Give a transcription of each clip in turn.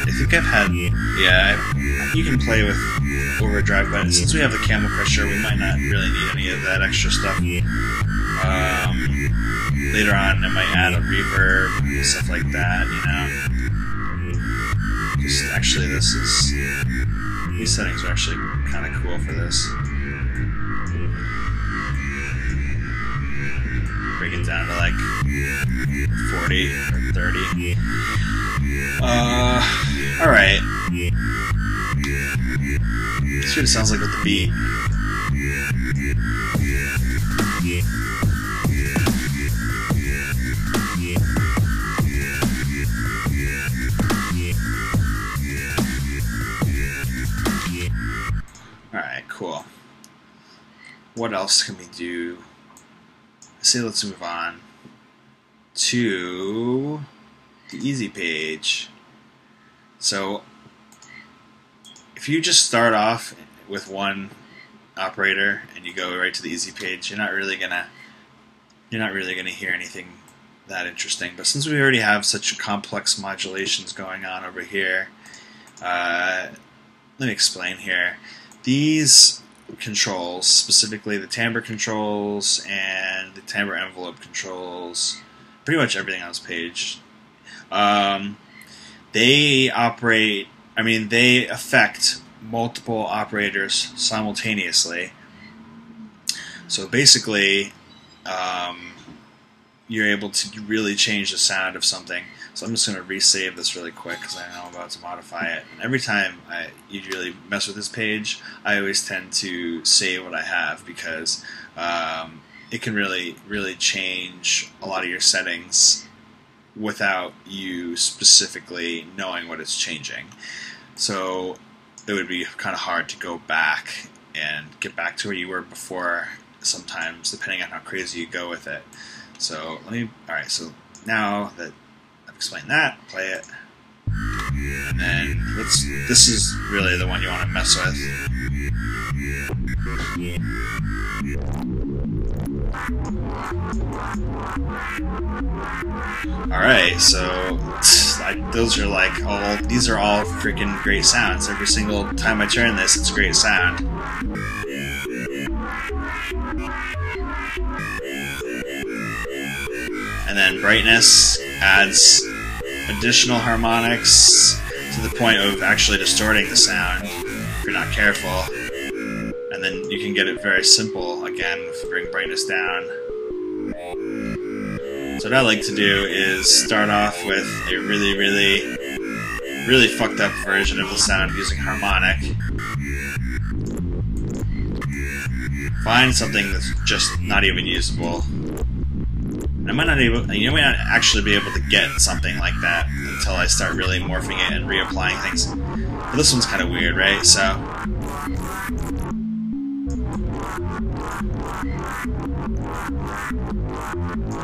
I think I've had, yeah, you can play with overdrive, but since we have the camel crusher, we might not really need any of that extra stuff. Later on, I might add a reverb, stuff like that, you know. Just actually, these settings are actually kind of cool for this. Break it down to like 40 or 30. Alright. Let's see what it sounds like with the beat. Alright, cool. What else can we do? Say let's move on to the easy page. So if you just start off with one operator and you go right to the easy page, you're not really gonna hear anything that interesting. But since we already have such complex modulations going on over here, let me explain here. These controls, specifically the timbre controls and the timbre envelope controls, pretty much everything on this page, they affect multiple operators simultaneously. So basically, you're able to really change the sound of something. So I'm just going to resave this really quick because I know I'm about to modify it. And every time you really mess with this page, I always tend to save what I have because it can really change a lot of your settings without you specifically knowing what it's changing. So it would be kind of hard to go back and get back to where you were before sometimes, depending on how crazy you go with it. So alright, so now that explain that, play it, and then this is really the one you want to mess with. Alright, so those are like these are all freaking great sounds. Every single time I turn this, it's a great sound. And then brightness adds additional harmonics to the point of actually distorting the sound if you're not careful. And then you can get it very simple again if you bring brightness down. So what I like to do is start off with a really fucked up version of the sound using harmonic. Find something that's just not even usable. You might not actually be able to get something like that until I start really morphing it and reapplying things. But this one's kind of weird, right? So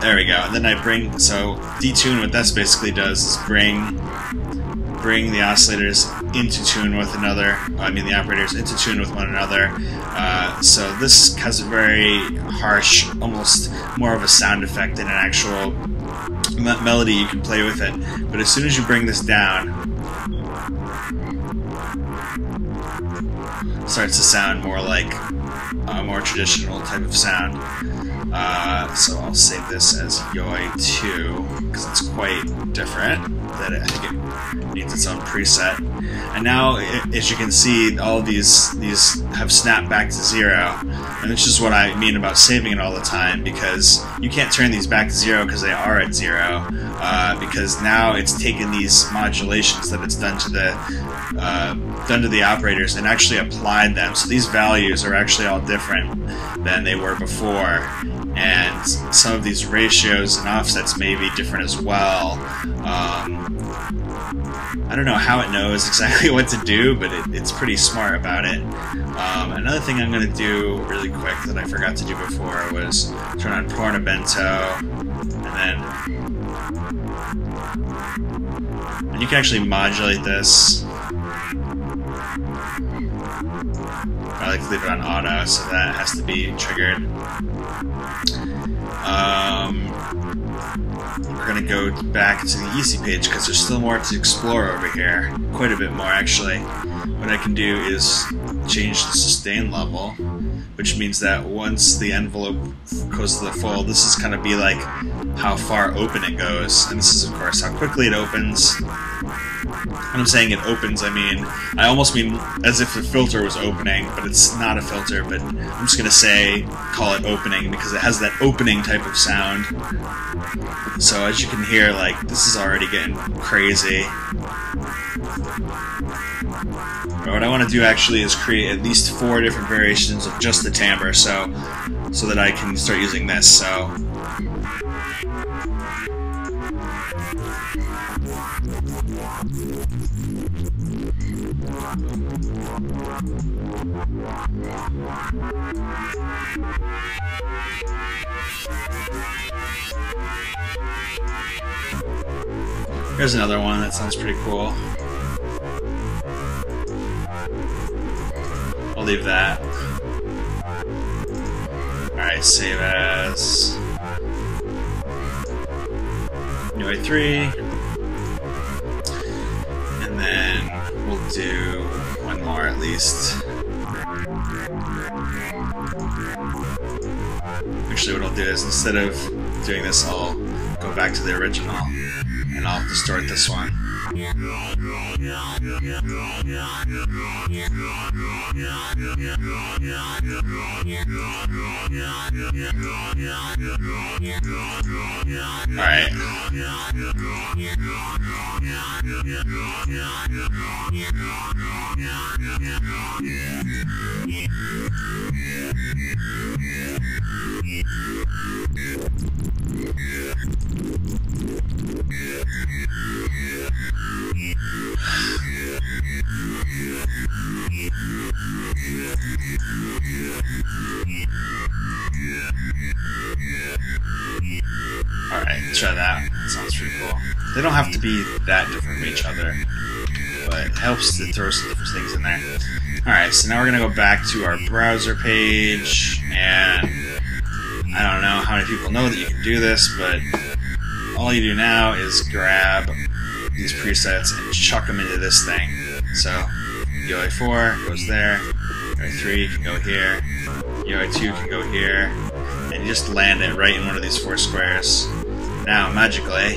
there we go. And then so detune, what this basically does is bring the oscillators into tune with the operators into tune with one another. So this has a very harsh, almost more of a sound effect than an actual melody. You can play with it, but as soon as you bring this down, it starts to sound more like a more traditional type of sound. So I'll save this as Yoi2 because it's quite different. I think it needs its own preset. And now, as you can see, all of these have snapped back to 0. And this is what I mean about saving it all the time, because you can't turn these back to 0 because they are at 0. Because now it's taken these modulations that it's done to the operators and actually applied them. So these values are actually all different than they were before. And some of these ratios and offsets may be different as well. I don't know how it knows exactly what to do, but it's pretty smart about it. Another thing I'm going to do really quick that I forgot to do before was turn on Pornabento, and you can actually modulate this. I like to leave it on auto, so that has to be triggered. We're going to go back to the easy page because there's still more to explore over here. Quite a bit more, actually. What I can do is change the sustain level, which means that once the envelope goes to the full, this is going to be like how far open it goes. And this is, of course, how quickly it opens. When I'm saying it opens, I almost mean as if the filter was opening, but it's not a filter, but I'm just going to call it opening because it has that opening type of sound. So as you can hear, like, this is already getting crazy. But what I want to do actually is create at least 4 different variations of just the timbre, so that I can start using this. So here's another one that sounds pretty cool. I'll leave that. Alright, save as UI3. And then we'll do one more at least. Actually, what I'll do is instead of doing this, I'll go back to the original and I'll distort this one. Alright. Alright, try that. That sounds pretty cool. They don't have to be that different from each other, but it helps to throw some different things in there. Alright, so now we're going to go back to our browser page, and I don't know how many people know that you can do this, but all you do now is grab these presets and chuck them into this thing. So UI4 goes there, UI3 can go here, UI2 can go here, and you just land it right in one of these 4 squares. Now, magically,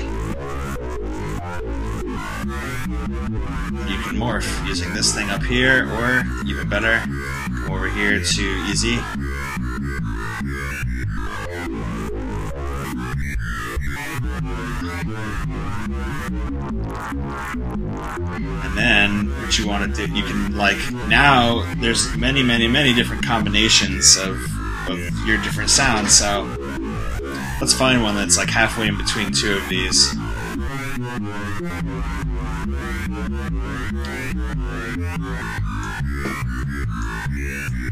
you can morph using this thing up here, or even better, come over here to easy. And then what you want to do, you can, like, now there's many different combinations of your different sounds, so let's find one that's like halfway in between 2 of these.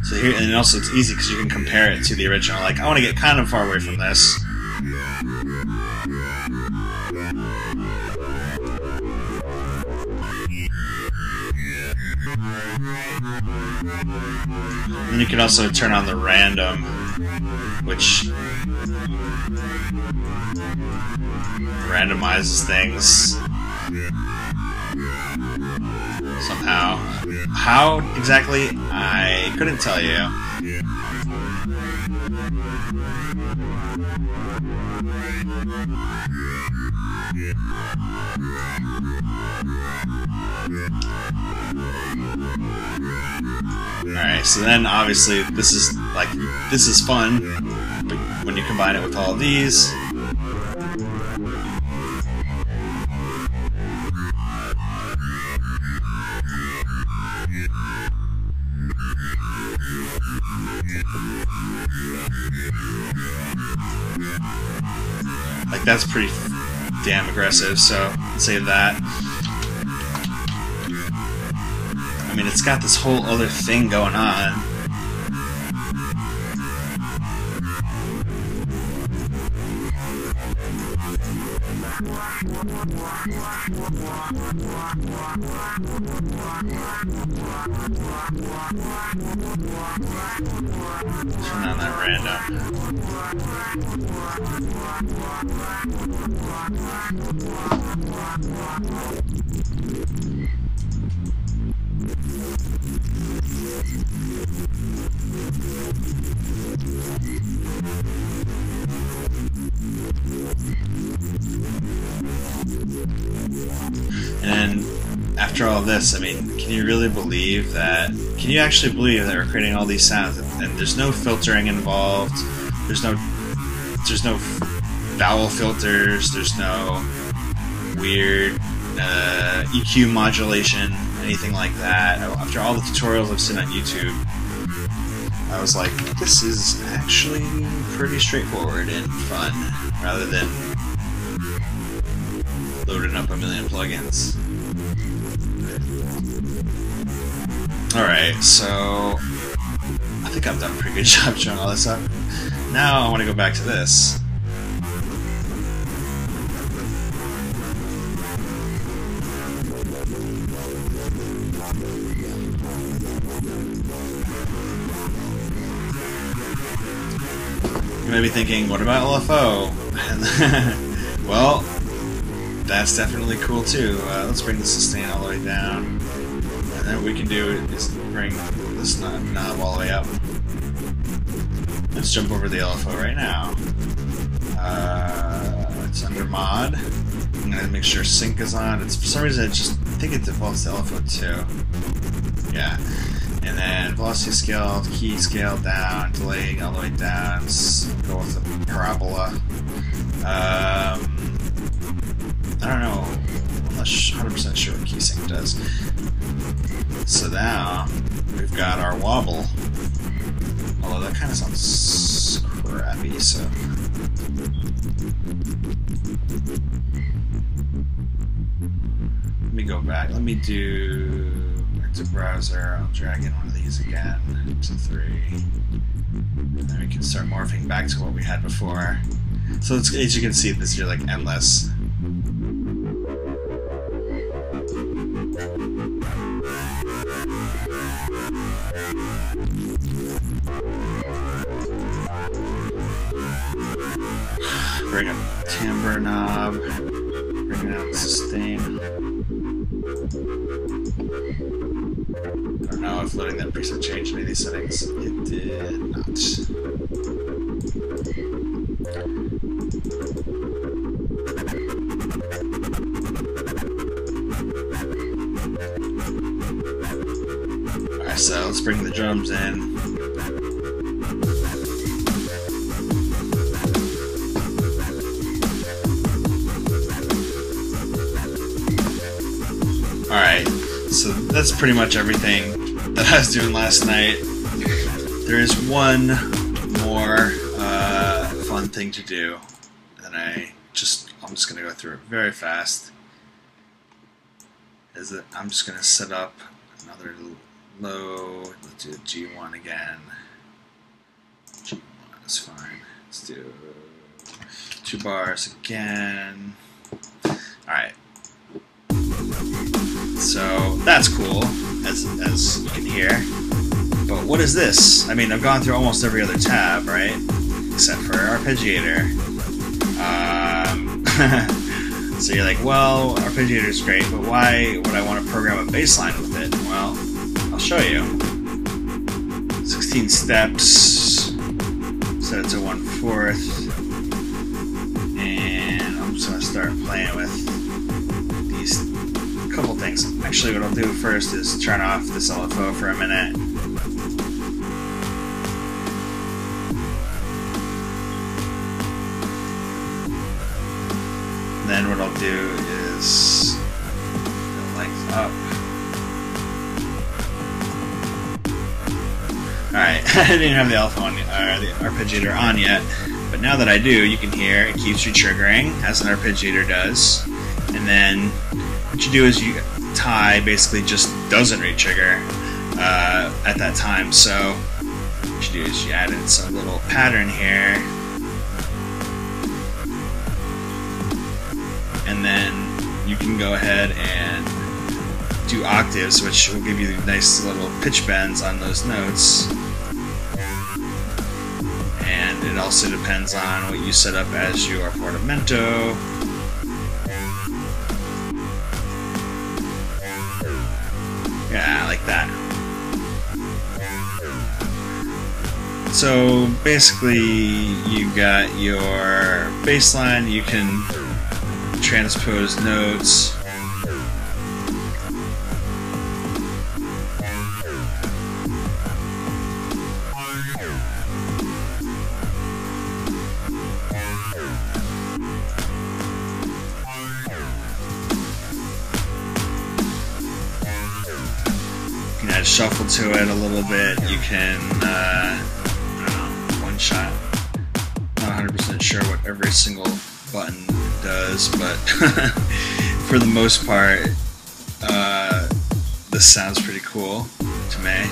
So here, and also it's easy because you can compare it to the original. Like, I want to get kind of far away from this. And you can also turn on the random, which randomizes things somehow. How exactly? I couldn't tell you. Alright, so then obviously this is fun, but when you combine it with all of these, like, that's pretty damn aggressive, so let's save that. I mean, it's got this whole other thing going on. Turn on that random. And after all this, I mean, can you really believe that? Can you actually believe that we're creating all these sounds and there's no filtering involved? There's no vowel filters. There's no weird EQ modulation, anything like that. After all the tutorials I've seen on YouTube, I was like, this is actually pretty straightforward and fun, rather than loading up a million plugins. Alright, so I think I've done a pretty good job showing all this up. Now I want to go back to this. You might be thinking, what about LFO? Well, that's definitely cool too. Let's bring the sustain all the way down. And then what we can do is bring this knob all the way up. Let's jump over the LFO right now. It's under mod. I'm going to make sure sync is on. It's, for some reason, I think it defaults to LFO 2. Yeah. And then velocity scale, key scale down, delay all the way down. Let's go with the parabola. I don't know. I'm not 100% sure what key sync does. So now we've got our wobble. Although that kind of sounds crappy, so. Let me go back. Let me do back to browser. I'll drag in one of these again to 3. And then we can start morphing back to what we had before. So it's, as you can see, this is like endless. Bring up the timbre knob, bring out the sustain. I don't know if loading that preset changed any of these settings. It did not. Alright, so let's bring the drums in. Alright, so that's pretty much everything that I was doing last night. There is one more fun thing to do, and I'm just going to go through it very fast. Is that I'm just going to set up another low. Let's do a G1 again. G1 is fine. Let's do 2 bars again. Alright. So that's cool, as you can hear. But what is this? I mean, I've gone through almost every other tab, right? Except for Arpeggiator. So you're like, well, Arpeggiator is great, but why would I want to program a bass line with it? Well, I'll show you. 16 steps, set it to 1/4, and I'm just going to start playing with these couple things. Actually, what I'll do first is turn off this LFO for a minute. Then what I'll do is the length up. Alright, I didn't have the LFO on, the Arpeggiator on yet, but now that I do, you can hear it keeps retriggering, as an Arpeggiator does. And then what you do is you tie basically just doesn't retrigger at that time. So what you do is you add in some little pattern here, and then you can go ahead and do octaves, which will give you nice little pitch bends on those notes. And it also depends on what you set up as your portamento. Yeah, like that. So basically, you got your bass line, you can transpose notes. You can add shuffle to it a little bit. You can one shot. Not 100% sure what every single button does, but for the most part, this sounds pretty cool to me.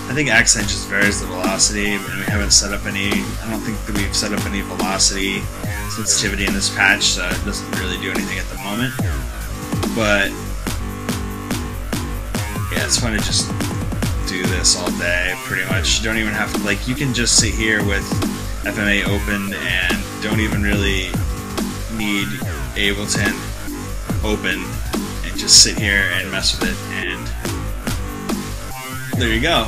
I think accent just varies the velocity, and we haven't set up any. I don't think that we've set up any velocity sensitivity in this patch, so it doesn't really do anything at the moment. But yeah, it's fun to just do this all day, pretty much. You don't even have to, like, you can just sit here with FM8 open and don't even really need Ableton open and just sit here and mess with it, and there you go.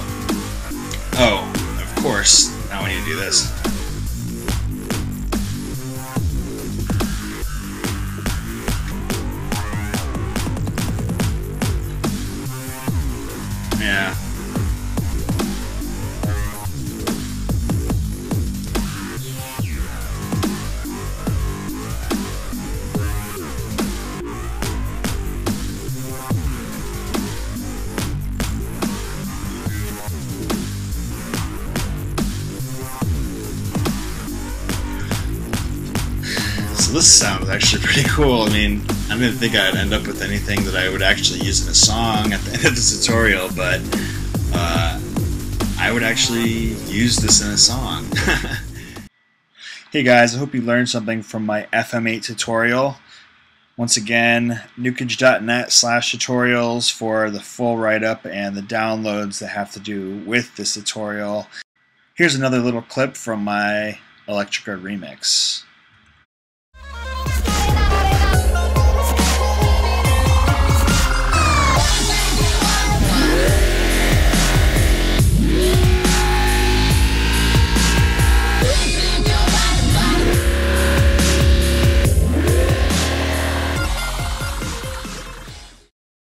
Oh, of course, now we need to do this. Yeah. So this sound is actually pretty cool. I mean, I didn't think I'd end up with anything that I would actually use in a song at the end of the tutorial, but I would actually use this in a song. Hey guys, I hope you learned something from my FM8 tutorial. Once again, NUKAGE.net/tutorials for the full write-up and the downloads that have to do with this tutorial. Here's another little clip from my Electrica remix.